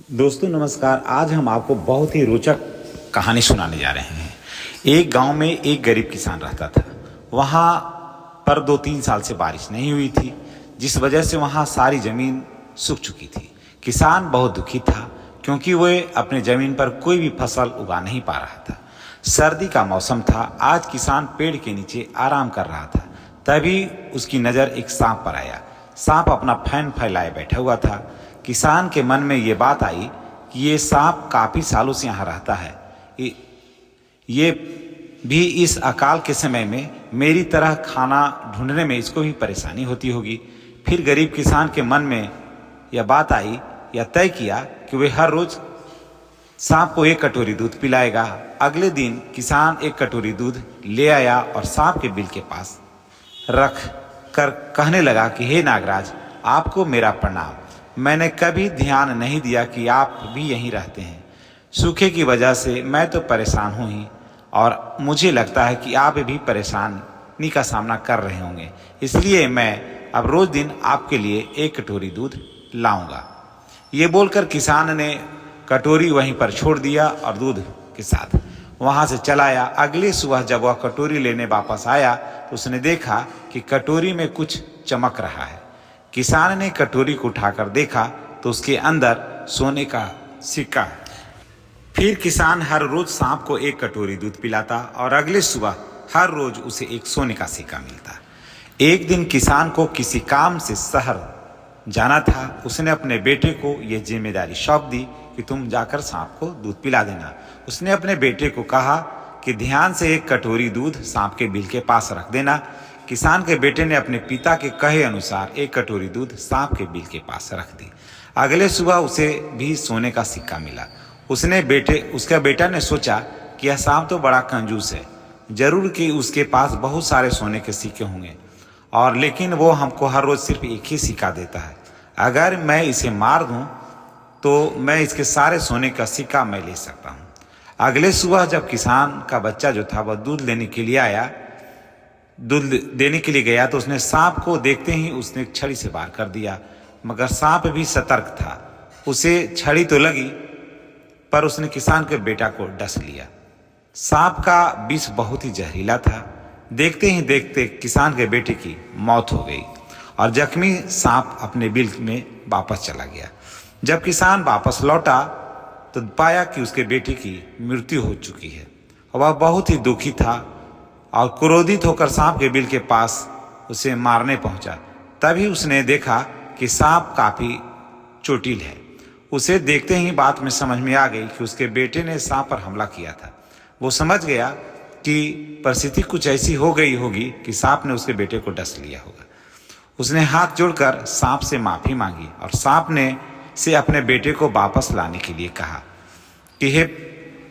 दोस्तों नमस्कार। आज हम आपको बहुत ही रोचक कहानी सुनाने जा रहे हैं। एक गांव में एक गरीब किसान रहता था। वहां पर 2-3 साल से बारिश नहीं हुई थी, जिस वजह से वहां सारी जमीन सूख चुकी थी। किसान बहुत दुखी था क्योंकि वह अपने जमीन पर कोई भी फसल उगा नहीं पा रहा था। सर्दी का मौसम था। आज किसान पेड़ के नीचे आराम कर रहा था। तभी उसकी नज़र एक सांप पर आया। सांप अपना फैन फैलाए बैठा हुआ था। किसान के मन में ये बात आई कि ये सांप काफ़ी सालों से यहाँ रहता है। ये भी इस अकाल के समय में मेरी तरह खाना ढूंढने में इसको भी परेशानी होती होगी। फिर गरीब किसान के मन में यह बात आई या तय किया कि वह हर रोज़ सांप को 1 कटोरी दूध पिलाएगा। अगले दिन किसान 1 कटोरी दूध ले आया और सांप के बिल के पास रख कर कहने लगा कि हे नागराज, आपको मेरा प्रणाम। मैंने कभी ध्यान नहीं दिया कि आप भी यहीं रहते हैं। सूखे की वजह से मैं तो परेशान हूँ ही, और मुझे लगता है कि आप भी परेशानी का सामना कर रहे होंगे। इसलिए मैं अब रोज़ दिन आपके लिए 1 कटोरी दूध लाऊंगा। ये बोलकर किसान ने कटोरी वहीं पर छोड़ दिया और दूध के साथ वहाँ से चला आया। अगली सुबह जब वह कटोरी लेने वापस आया तो उसने देखा कि कटोरी में कुछ चमक रहा है। किसान ने कटोरी को उठाकर देखा तो उसके अंदर सोने का सिक्का है। फिर किसान हर रोज सांप को 1 कटोरी दूध पिलाता और अगले सुबह हर रोज उसे एक सोने का सिक्का मिलता। एक दिन किसान को किसी काम से शहर जाना था। उसने अपने बेटे को यह जिम्मेदारी सौंप दी कि तुम जाकर सांप को दूध पिला देना। उसने अपने बेटे को कहा कि ध्यान से 1 कटोरी दूध सांप के बिल के पास रख देना। किसान के बेटे ने अपने पिता के कहे अनुसार 1 कटोरी दूध सांप के बिल के पास रख दी। अगले सुबह उसे भी सोने का सिक्का मिला। उसका बेटा ने सोचा कि यह सांप तो बड़ा कंजूस है, जरूर कि उसके पास बहुत सारे सोने के सिक्के होंगे, और लेकिन वो हमको हर रोज सिर्फ 1 ही सिक्का देता है। अगर मैं इसे मार दूं तो मैं इसके सारे सोने का सिक्का मैं ले सकता हूं। अगले सुबह जब किसान का बच्चा जो था वह दूध लेने के लिए गया तो उसने सांप को देखते ही उसने छड़ी से वार कर दिया। मगर सांप भी सतर्क था। उसे छड़ी तो लगी पर उसने किसान के बेटा को डस लिया। सांप का विष बहुत ही जहरीला था। देखते ही देखते किसान के बेटे की मौत हो गई और जख्मी सांप अपने बिल में वापस चला गया। जब किसान वापस लौटा तो पाया कि उसके बेटे की मृत्यु हो चुकी है। वह बहुत ही दुखी था और क्रोधित होकर सांप के बिल के पास उसे मारने पहुंचा। तभी उसने देखा कि सांप काफी चोटिल है। उसे देखते ही बात में समझ में आ गई कि उसके बेटे ने सांप पर हमला किया था। वो समझ गया कि परिस्थिति कुछ ऐसी हो गई होगी कि सांप ने उसके बेटे को डस लिया होगा। उसने हाथ जोड़कर सांप से माफी मांगी और सांप ने से अपने बेटे को वापस लाने के लिए कहा कि हे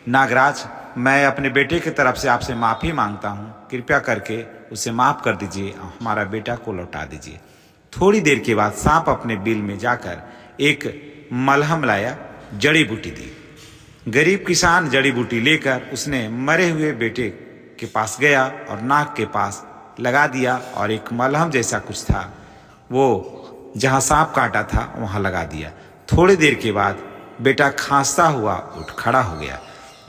नागराज, मैं अपने बेटे की तरफ से आपसे माफ़ी मांगता हूँ। कृपया करके उसे माफ़ कर दीजिए और हमारा बेटा को लौटा दीजिए। थोड़ी देर के बाद सांप अपने बिल में जाकर एक मलहम लाया, जड़ी बूटी दी। गरीब किसान जड़ी बूटी लेकर उसने मरे हुए बेटे के पास गया और नाक के पास लगा दिया और एक मलहम जैसा कुछ था वो जहाँ सांप काटा था वहाँ लगा दिया। थोड़ी देर के बाद बेटा खांसता हुआ उठ खड़ा हो गया।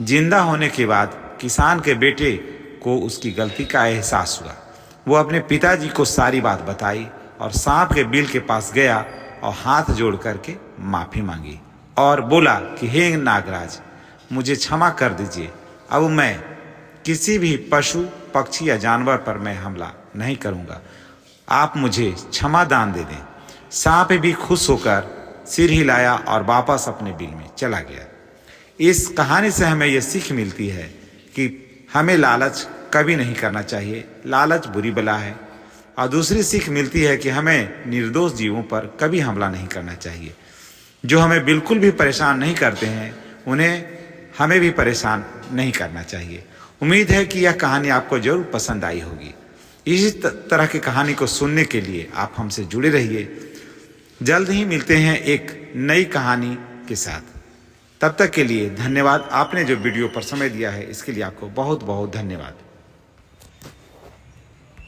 जिंदा होने के बाद किसान के बेटे को उसकी गलती का एहसास हुआ। वो अपने पिताजी को सारी बात बताई और सांप के बिल के पास गया और हाथ जोड़ करके माफ़ी मांगी और बोला कि हे नागराज, मुझे क्षमा कर दीजिए। अब मैं किसी भी पशु, पक्षी या जानवर पर मैं हमला नहीं करूँगा। आप मुझे क्षमा दान दे दें। सांप भी खुश होकर सिर हिलाया और वापस अपने बिल में चला गया। इस कहानी से हमें यह सीख मिलती है कि हमें लालच कभी नहीं करना चाहिए। लालच बुरी बला है। और दूसरी सीख मिलती है कि हमें निर्दोष जीवों पर कभी हमला नहीं करना चाहिए। जो हमें बिल्कुल भी परेशान नहीं करते हैं उन्हें हमें भी परेशान नहीं करना चाहिए। उम्मीद है कि यह कहानी आपको जरूर पसंद आई होगी। इसी तरह की कहानी को सुनने के लिए आप हमसे जुड़े रहिए। जल्द ही मिलते हैं एक नई कहानी के साथ। तब तक के लिए धन्यवाद। आपने जो वीडियो पर समय दिया है इसके लिए आपको बहुत बहुत धन्यवाद।